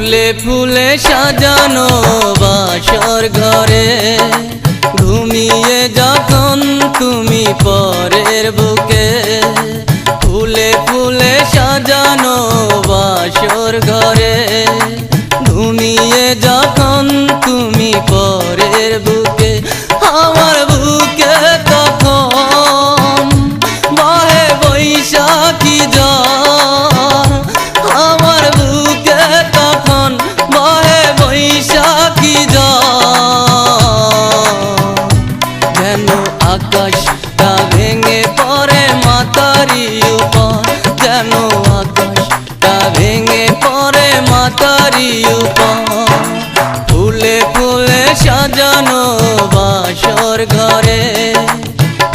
ফুলে ফুলে সাজানো বাসর ঘরে ঘুমিয়ে যখন তুমি পরের বুকে ফুলে ফুলে সাজানো বাসর ঘরে ঘুমিয়ে যখন তুমি পরের বুকে আমার বুকে তখন বহে বৈশাখী ঝড় আমার বুকে তখন বহে বৈশাখী ঝড় যেন আকাশটা ভেঙে পড়ে মাতারি উপর যেন আকাশটা ভেঙে পড়ে মাতারি উপর ফুলে ফুলে সাজানো বাসর ঘরে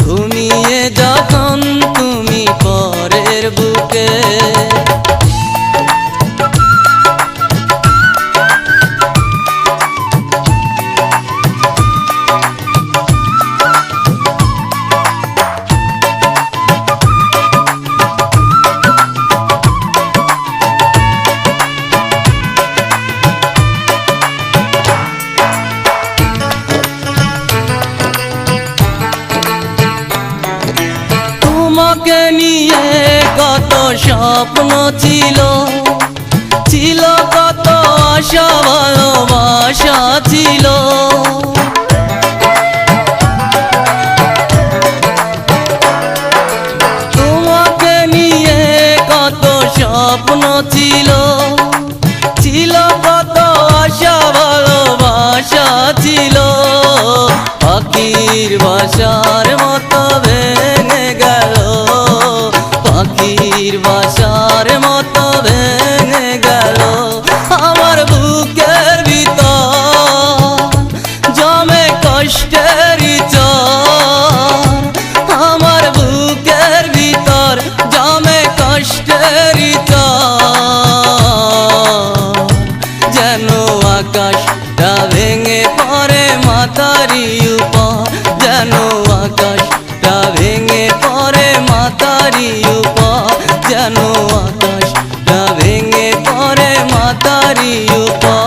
ঘুমিয়ে যখন তুমি পরের বুকে তোমাকে নিয়ে কত স্বপ্ন ছিল ছিল কত আশা ভালোবাসা ছিল তোমাকে নিয়ে কত স্বপ্ন ছিল ছিল কত আশা ভালোবাসা ছিল পাখির বাসার মতো ভেঙে গেল পাখির বাসার মতো ভেঙে গেল আমার বুকের ভিতর জমে কষ্টের চর আমার বুকের ভিতর জমে কষ্টের চর যেন আকাশটা ভেঙে পড়ে মাতারি উপর যেন আকাশটা ভেঙে পড়ে মাতারি উপর যেন আকাশটা ভেঙে পড়ে মাতারি উপর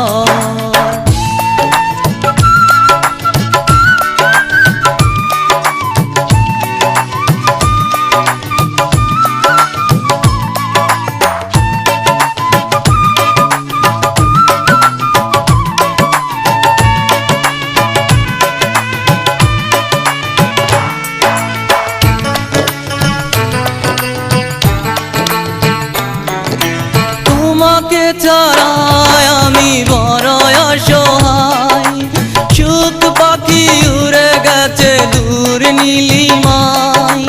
তোমাকে ছাড়ায় আমি বড় অসহায় সুখ পাখি উড়ে গেছে দূর নীলিমায়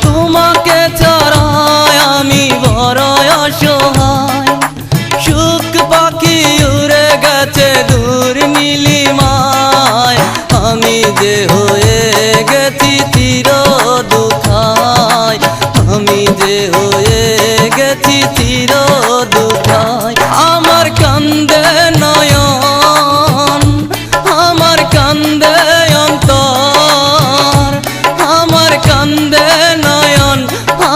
তোমাকে ছাড়ায় আমি বড় অসহায় সুখ পাখি উড়ে গেছে দূর নীলিমায় আমি যে হয়ে গেছি চির দুঃখায় আমি যে হয়ে গেছি চির দুঃখায় আমার কান্দে নয়ন আমার কান্দে অন্তর আমার কান্দে নয়ন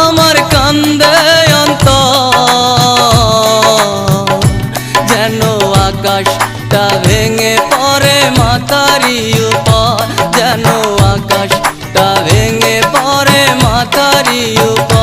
আমার কান্দে অন্তর যেন আকাশটা ভেঙে পড়ে মাতারি উপর যেন আকাশটা ভেঙে পড়ে মাতারি উপর